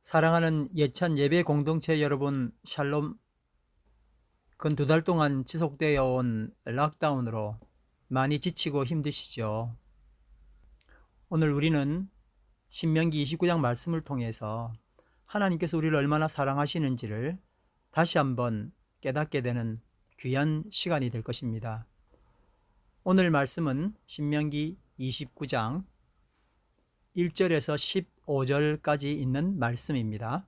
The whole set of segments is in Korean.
사랑하는 예찬 예배 공동체 여러분, 샬롬. 근 2달 동안 지속되어 온 락다운으로 많이 지치고 힘드시죠? 오늘 우리는 신명기 29장 말씀을 통해서 하나님께서 우리를 얼마나 사랑하시는지를 다시 한번 깨닫게 되는 귀한 시간이 될 것입니다. 오늘 말씀은 신명기 29장 1절에서 15절까지 있는 말씀입니다.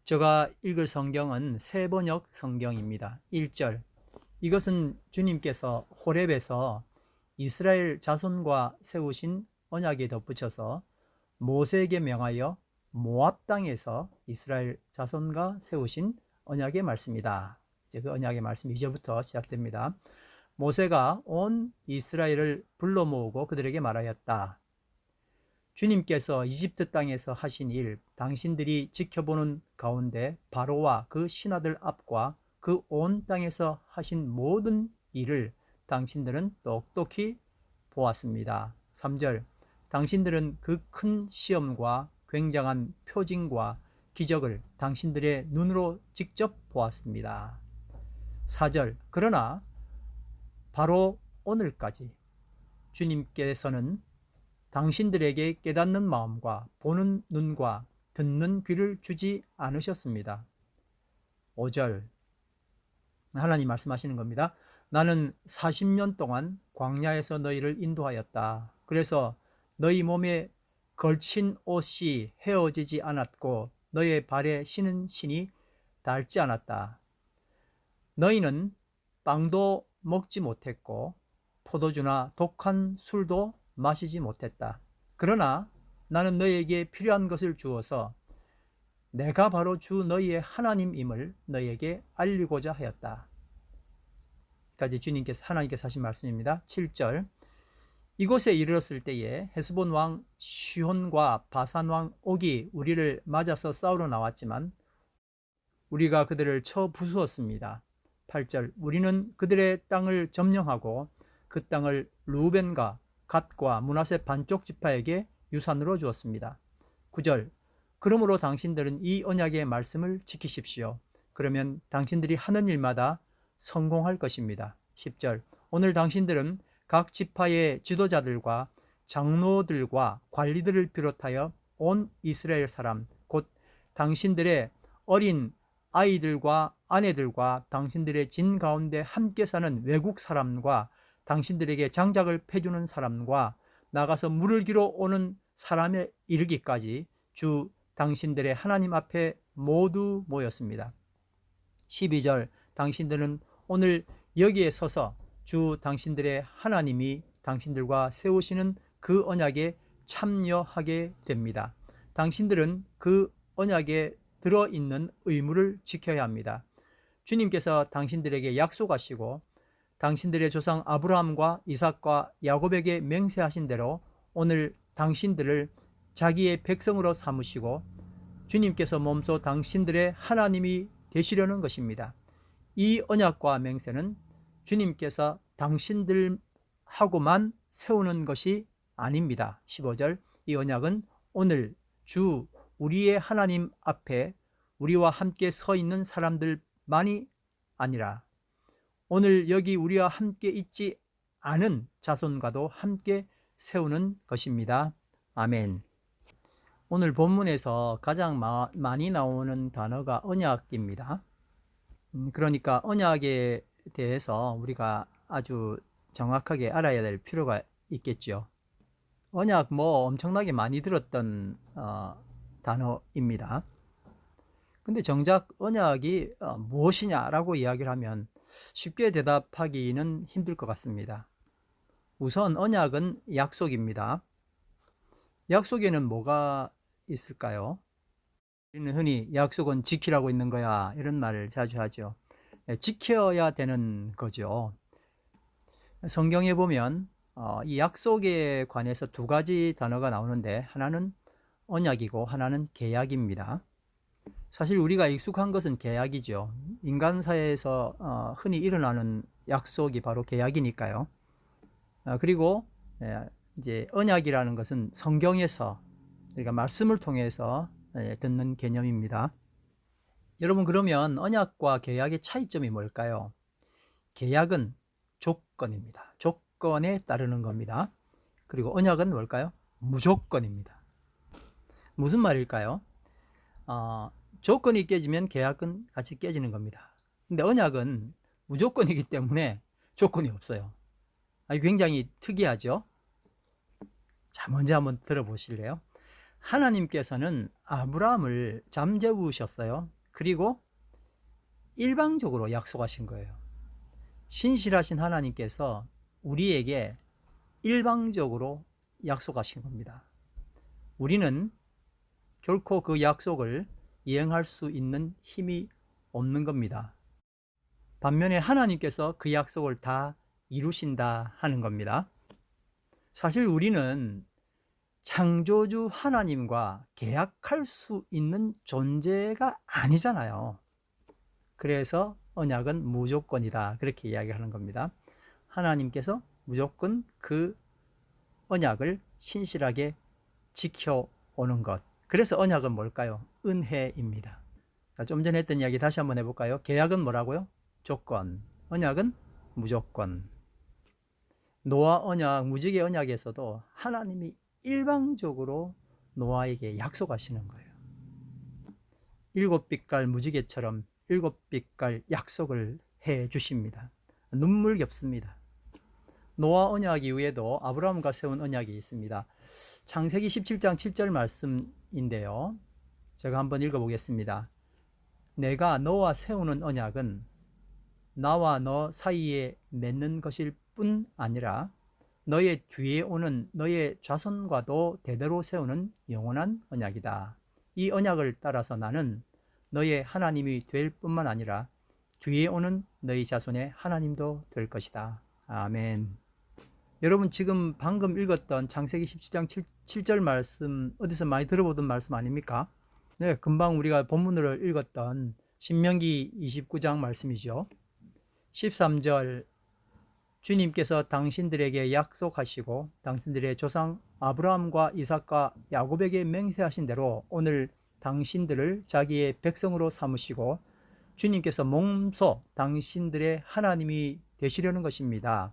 제가 읽을 성경은 새번역 성경입니다. 1절, 이것은 주님께서 호렙에서 이스라엘 자손과 세우신 언약에 덧붙여서 모세에게 명하여 모압 땅에서 이스라엘 자손과 세우신 언약의 말씀이다. 이제 그 언약의 말씀 2절부터 시작됩니다. 모세가 온 이스라엘을 불러 모으고 그들에게 말하였다. 주님께서 이집트 땅에서 하신 일, 당신들이 지켜보는 가운데 바로와 그 신하들 앞과 그 온 땅에서 하신 모든 일을 당신들은 똑똑히 보았습니다. 3절, 당신들은 그 큰 시험과 굉장한 표징과 기적을 당신들의 눈으로 직접 보았습니다. 4절, 그러나 바로 오늘까지 주님께서는 당신들에게 깨닫는 마음과 보는 눈과 듣는 귀를 주지 않으셨습니다. 5절, 하나님 말씀하시는 겁니다. 나는 40년 동안 광야에서 너희를 인도하였다. 그래서 너희 몸에 걸친 옷이 헤어지지 않았고 너희의 발에 신은 신이 닳지 않았다. 너희는 빵도 먹지 못했고 포도주나 독한 술도 마시지 못했다. 그러나 나는 너희에게 필요한 것을 주어서 내가 바로 주 너희의 하나님임을 너희에게 알리고자 하였다. 까지 하나님께서 하신 말씀입니다. 7절, 이곳에 이르렀을 때에 헤스본 왕 시혼과 바산 왕 옥이 우리를 맞아서 싸우러 나왔지만 우리가 그들을 쳐 부수었습니다. 8절, 우리는 그들의 땅을 점령하고 그 땅을 루벤과 갓과 므낫세 반쪽 지파에게 유산으로 주었습니다. 9절, 그러므로 당신들은 이 언약의 말씀을 지키십시오. 그러면 당신들이 하는 일마다 성공할 것입니다. 10절, 오늘 당신들은 각 지파의 지도자들과 장로들과 관리들을 비롯하여 온 이스라엘 사람, 곧 당신들의 어린 아이들과 아내들과 당신들의 진 가운데 함께 사는 외국 사람과 당신들에게 장작을 패주는 사람과 나가서 물을 기러 오는 사람에 이르기까지 주 당신들의 하나님 앞에 모두 모였습니다. 12절, 당신들은 오늘 여기에 서서 주 당신들의 하나님이 당신들과 세우시는 그 언약에 참여하게 됩니다. 당신들은 그 언약에 들어있는 의무를 지켜야 합니다. 주님께서 당신들에게 약속하시고 당신들의 조상 아브라함과 이삭과 야곱에게 맹세하신 대로 오늘 당신들을 자기의 백성으로 삼으시고 주님께서 몸소 당신들의 하나님이 되시려는 것입니다. 이 언약과 맹세는 주님께서 당신들하고만 세우는 것이 아닙니다. 15절, 이 언약은 오늘 주 우리의 하나님 앞에 우리와 함께 서 있는 사람들만이 아니라 오늘 여기 우리와 함께 있지 않은 자손과도 함께 세우는 것입니다. 아멘. 오늘 본문에서 가장 많이 나오는 단어가 언약입니다. 그러니까 언약에 대해서 우리가 아주 정확하게 알아야 될 필요가 있겠죠. 언약 엄청나게 많이 들었던 단어입니다. 근데 정작 언약이 무엇이냐라고 이야기를 하면 쉽게 대답하기는 힘들 것 같습니다. 우선 언약은 약속입니다. 약속에는 뭐가 있을까요? 우리는 흔히 약속은 지키라고 있는 거야 이런 말을 자주 하죠. 지켜야 되는 거죠. 성경에 보면 이 약속에 관해서 2가지 단어가 나오는데 하나는 언약이고 하나는 계약입니다. 사실 우리가 익숙한 것은 계약이죠. 인간사회에서 흔히 일어나는 약속이 바로 계약이니까요. 그리고 이제 언약이라는 것은 성경에서, 그러니까 말씀을 통해서 듣는 개념입니다. 여러분, 그러면 언약과 계약의 차이점이 뭘까요? 계약은 조건입니다. 조건에 따르는 겁니다. 그리고 언약은 뭘까요? 무조건입니다. 무슨 말일까요? 조건이 깨지면 계약은 같이 깨지는 겁니다. 근데 언약은 무조건이기 때문에 조건이 없어요. 굉장히 특이하죠? 자, 먼저 한번 들어보실래요? 하나님께서는 아브라함을 잠재우셨어요. 그리고 일방적으로 약속하신 거예요. 신실하신 하나님께서 우리에게 일방적으로 약속하신 겁니다. 우리는 결코 그 약속을 이행할 수 있는 힘이 없는 겁니다. 반면에 하나님께서 그 약속을 다 이루신다 하는 겁니다. 사실 우리는 창조주 하나님과 계약할 수 있는 존재가 아니잖아요. 그래서 언약은 무조건이다, 그렇게 이야기하는 겁니다. 하나님께서 무조건 그 언약을 신실하게 지켜오는 것. 그래서 언약은 뭘까요? 은혜입니다. 좀 전에 했던 이야기 다시 한번 해볼까요? 계약은 뭐라고요? 조건. 언약은 무조건. 노아 언약, 무지개 언약에서도 하나님이 일방적으로 노아에게 약속하시는 거예요. 7빛깔 무지개처럼 7빛깔 약속을 해 주십니다. 눈물겹습니다. 노아 언약 이후에도 아브라함과 세운 언약이 있습니다. 창세기 17장 7절 말씀인데요. 제가 한번 읽어보겠습니다. 내가 너와 세우는 언약은 나와 너 사이에 맺는 것일 뿐 아니라 너의 뒤에 오는 너의 자손과도 대대로 세우는 영원한 언약이다. 이 언약을 따라서 나는 너의 하나님이 될 뿐만 아니라 뒤에 오는 너희 자손의 하나님도 될 것이다. 아멘. 여러분, 지금 방금 읽었던 창세기 17장 7절 말씀 어디서 많이 들어보던 말씀 아닙니까? 네, 금방 우리가 본문으로 읽었던 신명기 29장 말씀이죠. 13절, 주님께서 당신들에게 약속하시고 당신들의 조상 아브라함과 이삭과 야곱에게 맹세하신 대로 오늘 당신들을 자기의 백성으로 삼으시고 주님께서 몸소 당신들의 하나님이 되시려는 것입니다.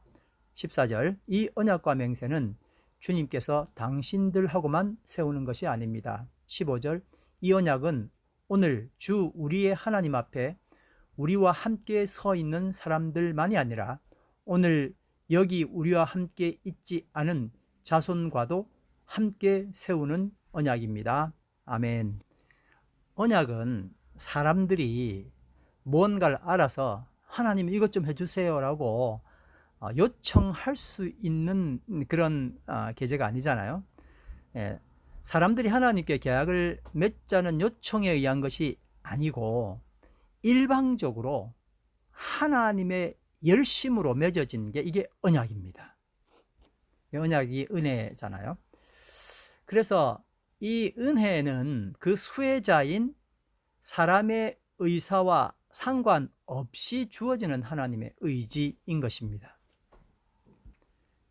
14절, 이 언약과 맹세는 주님께서 당신들하고만 세우는 것이 아닙니다. 15절, 이 언약은 오늘 주 우리의 하나님 앞에 우리와 함께 서 있는 사람들만이 아니라 오늘 여기 우리와 함께 있지 않은 자손과도 함께 세우는 언약입니다. 아멘. 언약은 사람들이 뭔가를 알아서 하나님 이것 좀 해주세요 라고 요청할 수 있는 그런 계제가 아니잖아요. 사람들이 하나님께 계약을 맺자는 요청에 의한 것이 아니고 일방적으로 하나님의 열심으로 맺어진 게 이게 언약입니다. 언약이 은혜잖아요. 그래서 이 은혜는 그 수혜자인 사람의 의사와 상관없이 주어지는 하나님의 의지인 것입니다.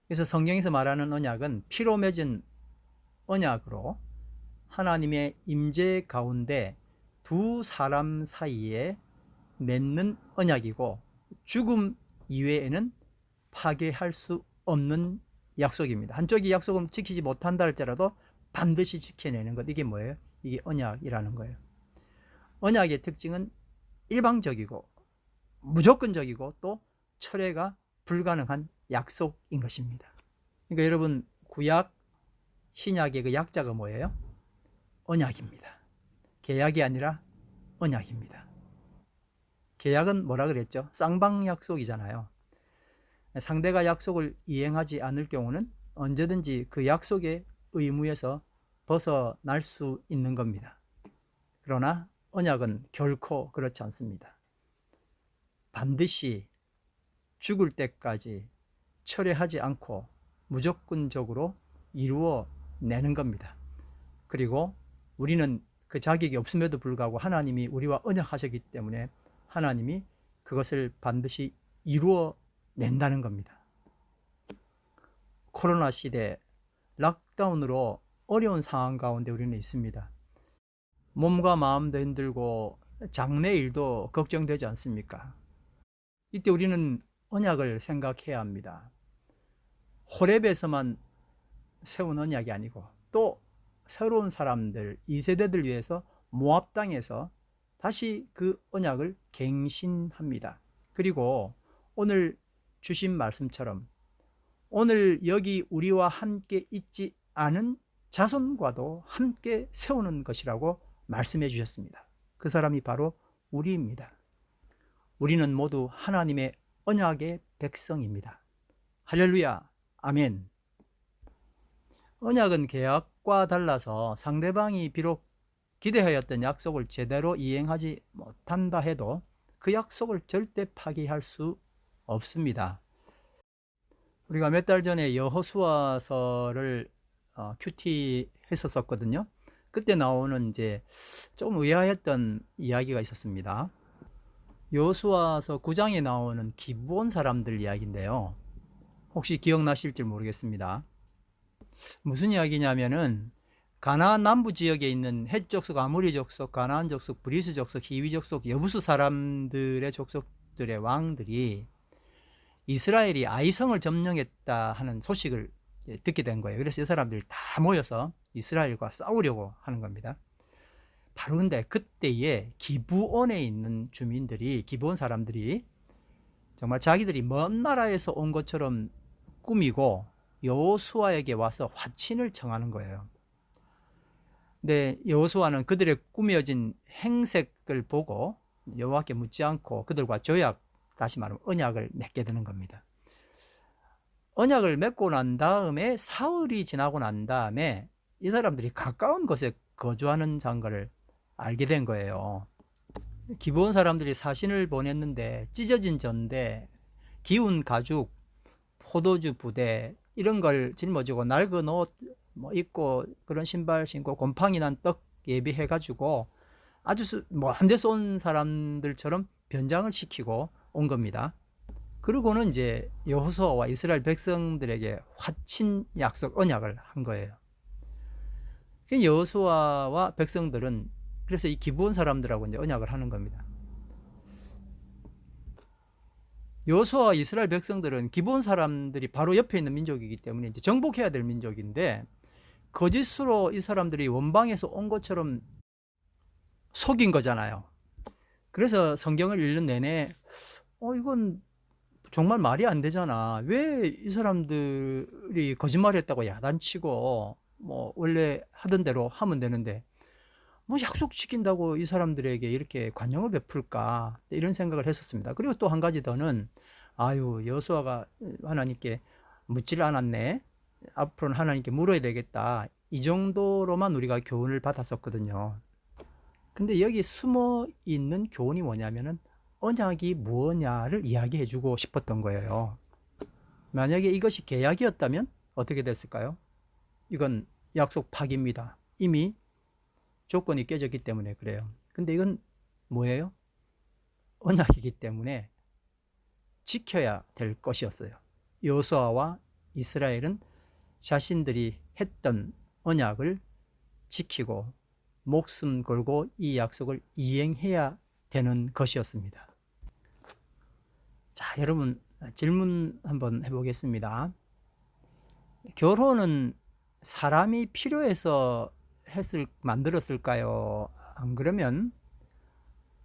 그래서 성경에서 말하는 언약은 피로 맺은 언약으로 하나님의 임재 가운데 두 사람 사이에 맺는 언약이고 죽음 이외에는 파괴할 수 없는 약속입니다. 한쪽이 약속을 지키지 못한다 할지라도 반드시 지켜내는 것, 이게 뭐예요? 이게 언약이라는 거예요. 언약의 특징은 일방적이고 무조건적이고 또 철회가 불가능한 약속인 것입니다. 그러니까 여러분, 구약, 신약의 그 약자가 뭐예요? 언약입니다. 계약이 아니라 언약입니다. 계약은 뭐라 그랬죠? 쌍방약속이잖아요. 상대가 약속을 이행하지 않을 경우는 언제든지 그 약속의 의무에서 벗어날 수 있는 겁니다. 그러나 언약은 결코 그렇지 않습니다. 반드시 죽을 때까지 철회하지 않고 무조건적으로 이루어내는 겁니다. 그리고 우리는 그 자격이 없음에도 불구하고 하나님이 우리와 언약하셨기 때문에 하나님이 그것을 반드시 이루어낸다는 겁니다. 코로나 시대 락다운으로 어려운 상황 가운데 우리는 있습니다. 몸과 마음도 힘들고 장래 일도 걱정되지 않습니까? 이때 우리는 언약을 생각해야 합니다. 호렙에서만 세운 언약이 아니고 또 새로운 사람들, 2세대들 위해서 모압 땅에서 다시 그 언약을 갱신합니다. 그리고 오늘 주신 말씀처럼 오늘 여기 우리와 함께 있지 않은 자손과도 함께 세우는 것이라고 말씀해 주셨습니다. 그 사람이 바로 우리입니다. 우리는 모두 하나님의 언약의 백성입니다. 할렐루야, 아멘. 언약은 계약과 달라서 상대방이 비록 기대하였던 약속을 제대로 이행하지 못한다 해도 그 약속을 절대 파기할 수 없습니다. 우리가 몇 달 전에 여호수아서를 큐티 했었거든요. 그때 나오는 이제 좀 의아했던 이야기가 있었습니다. 여호수아서 9장에 나오는 기브온 사람들 이야기인데요. 혹시 기억나실지 모르겠습니다. 무슨 이야기냐면은 가나안 남부 지역에 있는 헷 족속, 아모리 족속, 가나안 족속, 브리스 족속, 히위 족속, 여부수 사람들의 족속들의 왕들이 이스라엘이 아이성을 점령했다 하는 소식을 듣게 된 거예요. 그래서 이 사람들이 다 모여서 이스라엘과 싸우려고 하는 겁니다. 바로 근데 그때에 기브온에 있는 주민들이, 기브온 사람들이 정말 자기들이 먼 나라에서 온 것처럼 꾸미고 여호수아에게 와서 화친을 청하는 거예요. 근데 여호수아는 그들의 꾸며진 행색을 보고 여호와께 묻지 않고 그들과 조약, 다시 말하면 언약을 맺게 되는 겁니다. 언약을 맺고 난 다음에 사흘이 지나고 난 다음에 이 사람들이 가까운 곳에 거주하는 장거를 알게 된 거예요. 기브온 사람들이 사신을 보냈는데 찢어진 전대, 기운 가죽, 포도주 부대 이런 걸 짊어지고 낡은 옷 입고 그런 신발 신고 곰팡이 난 떡 예비해 가지고 아주 한 데서 온 사람들처럼 변장을 시키고 온 겁니다. 그리고는 이제 여호수아와 이스라엘 백성들에게 화친 약속, 언약을 한 거예요. 여호수아와 백성들은 그래서 이 기브온 사람들하고 이제 언약을 하는 겁니다. 여호수아와 이스라엘 백성들은 기브온 사람들이 바로 옆에 있는 민족이기 때문에 이제 정복해야 될 민족인데 거짓으로 이 사람들이 원방에서 온 것처럼 속인 거잖아요. 그래서 성경을 읽는 내내 이건 정말 말이 안 되잖아. 왜 이 사람들이 거짓말했다고 야단치고 원래 하던 대로 하면 되는데 약속시킨다고 이 사람들에게 이렇게 관용을 베풀까, 이런 생각을 했었습니다. 그리고 또 한 가지 더는 여호수아가 하나님께 묻질 않았네, 앞으로는 하나님께 물어야 되겠다, 이 정도로만 우리가 교훈을 받았었거든요. 근데 여기 숨어 있는 교훈이 뭐냐면은 언약이 무엇냐를 이야기해 주고 싶었던 거예요. 만약에 이것이 계약이었다면 어떻게 됐을까요? 이건 약속 파기입니다. 이미 조건이 깨졌기 때문에 그래요. 근데 이건 뭐예요? 언약이기 때문에 지켜야 될 것이었어요. 여호수아와 이스라엘은 자신들이 했던 언약을 지키고 목숨 걸고 이 약속을 이행해야 되는 것이었습니다. 자, 여러분 질문 한번 해보겠습니다. 결혼은 사람이 필요해서 만들었을까요? 안 그러면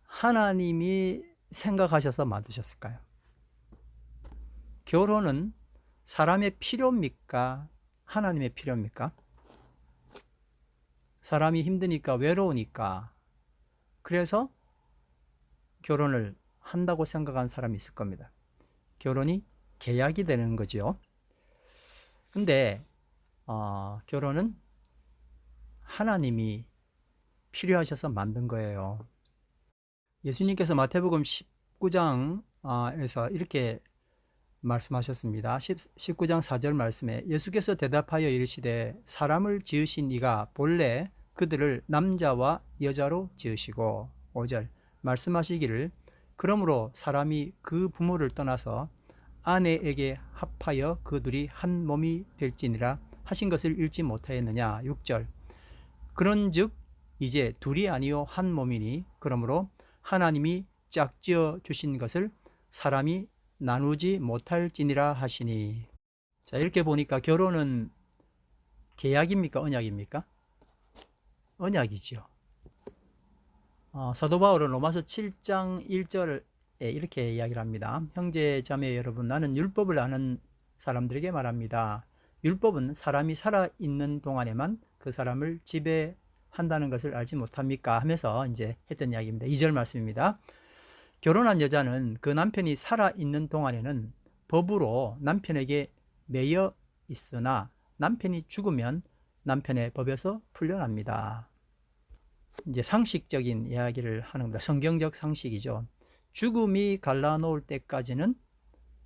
하나님이 생각하셔서 만드셨을까요? 결혼은 사람의 필요입니까? 하나님의 필요입니까? 사람이 힘드니까, 외로우니까, 그래서 결혼을 한다고 생각한 사람이 있을 겁니다. 결혼이 계약이 되는 거죠. 근데 결혼은 하나님이 필요하셔서 만든 거예요. 예수님께서 마태복음 19장에서 이렇게 말씀하셨습니다. 19장 4절 말씀에 예수께서 대답하여 이르시되 사람을 지으신 이가 본래 그들을 남자와 여자로 지으시고, 5절 말씀하시기를 그러므로 사람이 그 부모를 떠나서 아내에게 합하여 그 둘이 한 몸이 될지니라 하신 것을 읽지 못하였느냐. 6절 그런즉 이제 둘이 아니요 한 몸이니 그러므로 하나님이 짝지어 주신 것을 사람이 나누지 못할지니라 하시니. 자, 이렇게 보니까 결혼은 계약입니까 언약입니까? 언약이지요. 사도 바울은 로마서 7장 1절에 이렇게 이야기를 합니다. 형제 자매 여러분, 나는 율법을 아는 사람들에게 말합니다. 율법은 사람이 살아있는 동안에만 그 사람을 지배한다는 것을 알지 못합니까? 하면서 이제 했던 이야기입니다. 2절 말씀입니다. 결혼한 여자는 그 남편이 살아있는 동안에는 법으로 남편에게 매여 있으나 남편이 죽으면 남편의 법에서 풀려납니다. 이제 상식적인 이야기를 하는 겁니다. 성경적 상식이죠. 죽음이 갈라놓을 때까지는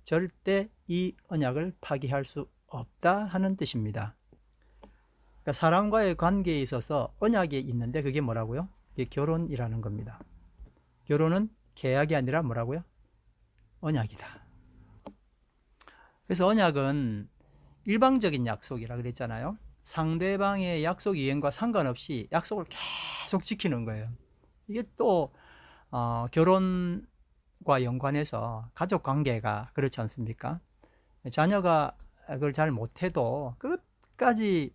절대 이 언약을 파기할 수 없다 하는 뜻입니다. 그러니까 사람과의 관계에 있어서 언약이 있는데 그게 뭐라고요? 그게 결혼이라는 겁니다. 결혼은 계약이 아니라 뭐라고요? 언약이다. 그래서 언약은 일방적인 약속이라 그랬잖아요. 상대방의 약속 이행과 상관없이 약속을 계속 지키는 거예요. 이게 또 결혼과 연관해서 가족 관계가 그렇지 않습니까? 자녀가 그걸 잘 못해도 끝까지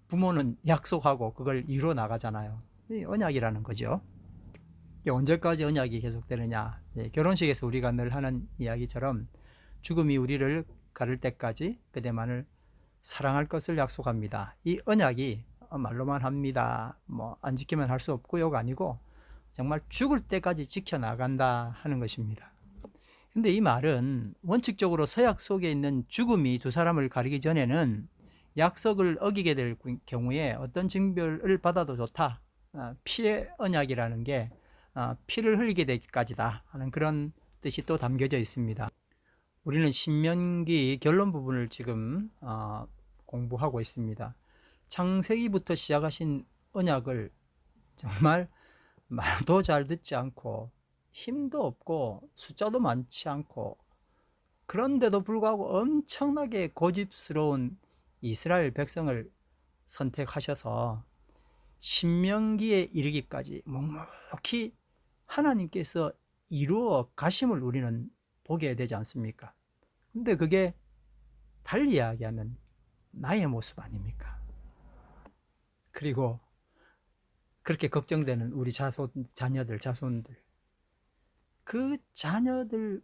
부모는 약속하고 그걸 이루어 나가잖아요. 언약이라는 거죠. 언제까지 언약이 계속되느냐. 결혼식에서 우리가 늘 하는 이야기처럼 죽음이 우리를 가를 때까지 그대만을 사랑할 것을 약속합니다. 이 언약이 말로만 합니다. 안 지키면 할 수 없고요가 아니고 정말 죽을 때까지 지켜나간다 하는 것입니다. 근데 이 말은 원칙적으로 서약 속에 있는 죽음이 두 사람을 가리기 전에는 약속을 어기게 될 경우에 어떤 징벌을 받아도 좋다. 피의 언약이라는 게 피를 흘리게 되기까지다 하는 그런 뜻이 또 담겨져 있습니다. 우리는 신명기 결론 부분을 지금 공부하고 있습니다. 창세기부터 시작하신 언약을 정말 말도 잘 듣지 않고 힘도 없고 숫자도 많지 않고 그런데도 불구하고 엄청나게 고집스러운 이스라엘 백성을 선택하셔서 신명기에 이르기까지 묵묵히 하나님께서 이루어 가심을 우리는 보게 되지 않습니까? 근데 그게 달리 이야기하면 나의 모습 아닙니까? 그리고 그렇게 걱정되는 우리 자손들, 그 자녀들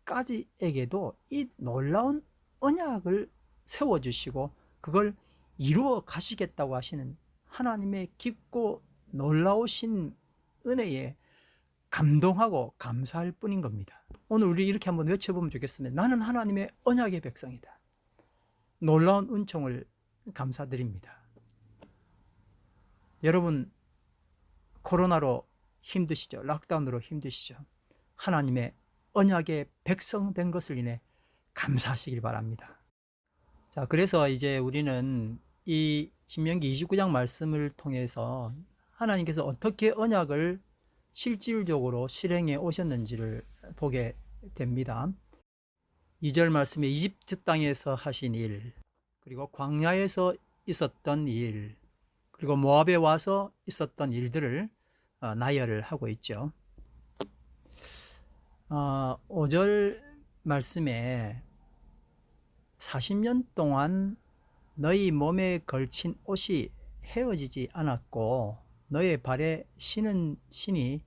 후손까지에게도 이 놀라운 언약을 세워주시고 그걸 이루어 가시겠다고 하시는 하나님의 깊고 놀라우신 은혜에 감동하고 감사할 뿐인 겁니다. 오늘 우리 이렇게 한번 외쳐보면 좋겠습니다. 나는 하나님의 언약의 백성이다. 놀라운 은총을 감사드립니다. 여러분, 코로나로 힘드시죠? 락다운으로 힘드시죠? 하나님의 언약의 백성 된 것을 인해 감사하시길 바랍니다. 자, 그래서 이제 우리는 이 신명기 29장 말씀을 통해서 하나님께서 어떻게 언약을 실질적으로 실행해 오셨는지를 보게 됩니다. 2절 말씀에 이집트 땅에서 하신 일, 그리고 광야에서 있었던 일, 그리고 모압에 와서 있었던 일들을 나열을 하고 있죠. 5절 말씀에 40년 동안 너희 몸에 걸친 옷이 헤어지지 않았고 너의 발에 신은 신이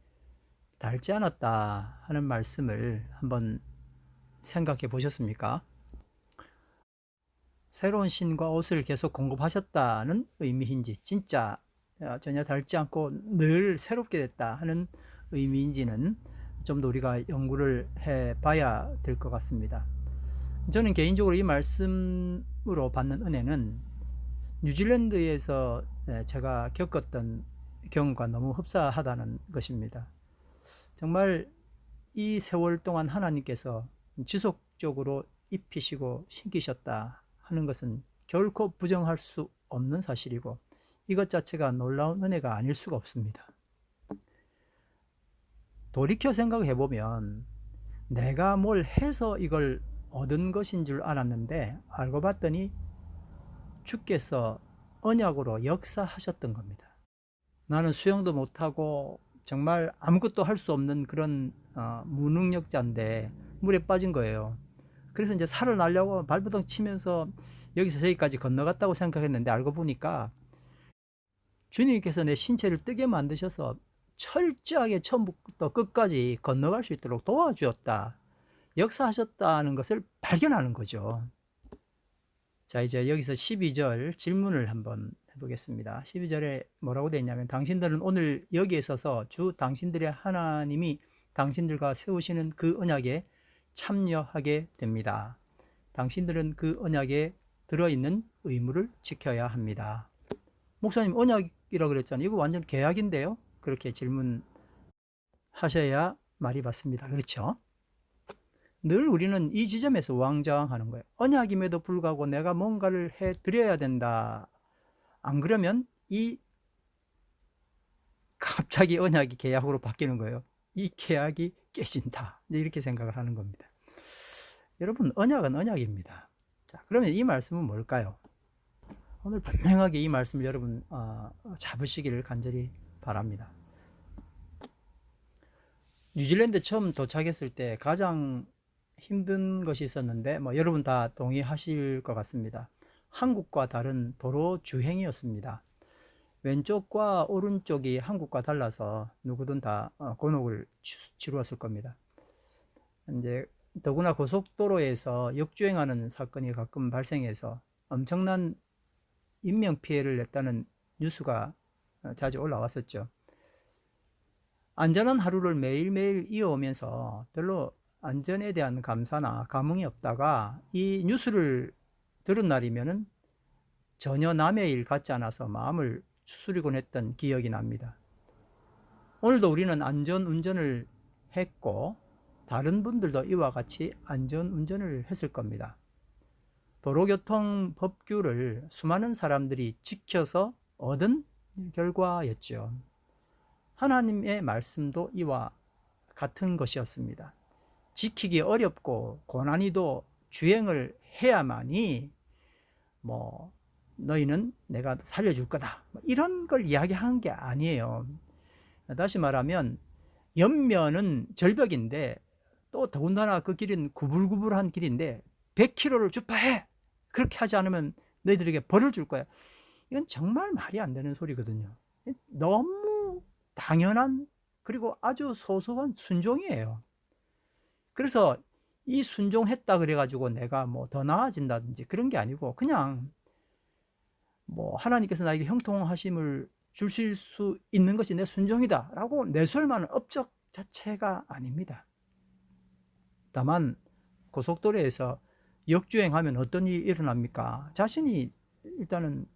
닳지 않았다 하는 말씀을 한번 생각해 보셨습니까? 새로운 신과 옷을 계속 공급하셨다는 의미인지 진짜 전혀 닳지 않고 늘 새롭게 됐다 하는 의미인지는 좀 더 우리가 연구를 해봐야 될 것 같습니다. 저는 개인적으로 이 말씀으로 받는 은혜는 뉴질랜드에서 제가 겪었던 경험과 너무 흡사하다는 것입니다. 정말 이 세월 동안 하나님께서 지속적으로 입히시고 신기셨다 하는 것은 결코 부정할 수 없는 사실이고 이것 자체가 놀라운 은혜가 아닐 수가 없습니다. 돌이켜 생각해 보면 내가 뭘 해서 이걸 얻은 것인 줄 알았는데 알고 봤더니 주께서 언약으로 역사하셨던 겁니다. 나는 수영도 못하고 정말 아무것도 할 수 없는 그런 무능력자인데 물에 빠진 거예요. 그래서 이제 살아나려고 발버둥 치면서 여기서 저기까지 건너갔다고 생각했는데 알고 보니까 주님께서 내 신체를 뜨게 만드셔서 철저하게 처음부터 끝까지 건너갈 수 있도록 도와주었다, 역사하셨다는 것을 발견하는 거죠. 자, 이제 여기서 12절 질문을 한번 해보겠습니다. 12절에 뭐라고 되어 있냐면, 당신들은 오늘 여기에 서서 주 당신들의 하나님이 당신들과 세우시는 그 언약에 참여하게 됩니다. 당신들은 그 언약에 들어있는 의무를 지켜야 합니다. 목사님, 언약이라고 그랬잖아요. 이거 완전 계약인데요? 그렇게 질문하셔야 말이 맞습니다. 그렇죠? 늘 우리는 이 지점에서 우왕좌왕하는 거예요. 언약임에도 불구하고 내가 뭔가를 해드려야 된다. 안 그러면 갑자기 언약이 계약으로 바뀌는 거예요. 이 계약이 깨진다. 이렇게 생각을 하는 겁니다. 여러분, 언약은 언약입니다. 자, 그러면 이 말씀은 뭘까요? 오늘 분명하게 이 말씀을 여러분 잡으시기를 간절히 바랍니다. 뉴질랜드 처음 도착했을 때 가장 힘든 것이 있었는데 여러분 다 동의하실 것 같습니다. 한국과 다른 도로 주행이었습니다. 왼쪽과 오른쪽이 한국과 달라서 누구든 다 곤혹을 치루었을 겁니다. 이제 더구나 고속도로에서 역주행하는 사건이 가끔 발생해서 엄청난 인명피해를 냈다는 뉴스가 자주 올라왔었죠. 안전한 하루를 매일매일 이어오면서 별로 안전에 대한 감사나 감흥이 없다가 이 뉴스를 들은 날이면은 전혀 남의 일 같지 않아서 마음을 추스리곤 했던 기억이 납니다. 오늘도 우리는 안전 운전을 했고 다른 분들도 이와 같이 안전 운전을 했을 겁니다. 도로교통 법규를 수많은 사람들이 지켜서 얻은 결과였죠. 하나님의 말씀도 이와 같은 것이었습니다. 지키기 어렵고 고난이도 주행을 해야만이 너희는 내가 살려줄 거다, 이런 걸 이야기한 게 아니에요. 다시 말하면 연면은 절벽인데 또 더군다나 그 길은 구불구불한 길인데 100km를 주파해, 그렇게 하지 않으면 너희들에게 벌을 줄 거야. 이건 정말 말이 안 되는 소리거든요. 너무 당연한, 그리고 아주 소소한 순종이에요. 그래서 이 순종했다 그래가지고 내가 더 나아진다든지 그런 게 아니고, 그냥 하나님께서 나에게 형통하심을 주실 수 있는 것이 내 순종이다 라고 내세울 만한 업적 자체가 아닙니다. 다만 고속도로에서 역주행하면 어떤 일이 일어납니까? 자신이 일단은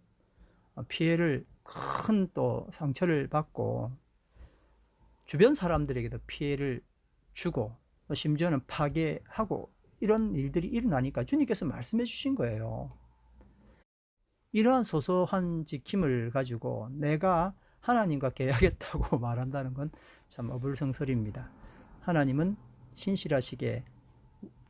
피해를, 큰 또 상처를 받고 주변 사람들에게도 피해를 주고 심지어는 파괴하고 이런 일들이 일어나니까 주님께서 말씀해 주신 거예요. 이러한 소소한 지킴을 가지고 내가 하나님과 계약했다고 말한다는 건 참 어불성설입니다. 하나님은 신실하시게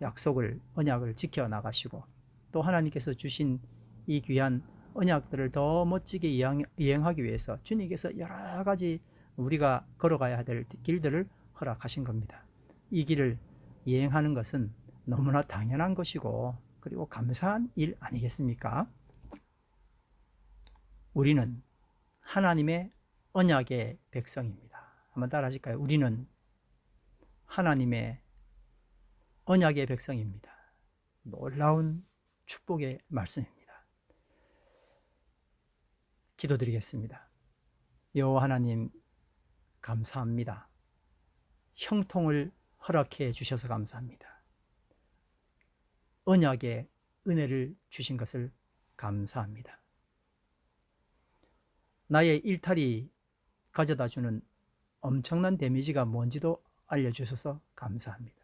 약속을, 언약을 지켜나가시고 또 하나님께서 주신 이 귀한 언약들을 더 멋지게 이행하기 위해서 주님께서 여러 가지 우리가 걸어가야 될 길들을 허락하신 겁니다. 이 길을 이행하는 것은 너무나 당연한 것이고 그리고 감사한 일 아니겠습니까? 우리는 하나님의 언약의 백성입니다. 한번 따라 하실까요? 우리는 하나님의 언약의 백성입니다. 놀라운 축복의 말씀입니다. 기도드리겠습니다. 여호와 하나님, 감사합니다. 형통을 허락해 주셔서 감사합니다. 언약의 은혜를 주신 것을 감사합니다. 나의 일탈이 가져다 주는 엄청난 데미지가 뭔지도 알려주셔서 감사합니다.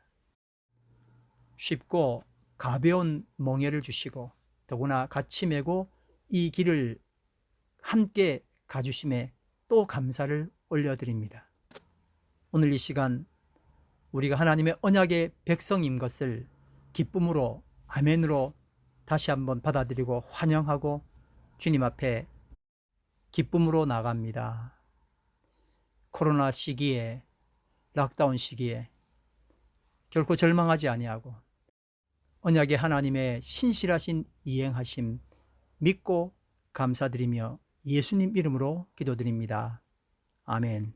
쉽고 가벼운 멍에를 주시고 더구나 같이 메고 이 길을 함께 가주심에 또 감사를 올려드립니다. 오늘 이 시간 우리가 하나님의 언약의 백성인 것을 기쁨으로, 아멘으로 다시 한번 받아들이고 환영하고 주님 앞에 기쁨으로 나갑니다. 코로나 시기에, 락다운 시기에 결코 절망하지 아니하고 언약의 하나님의 신실하신 이행하심 믿고 감사드리며 예수님 이름으로 기도드립니다. 아멘.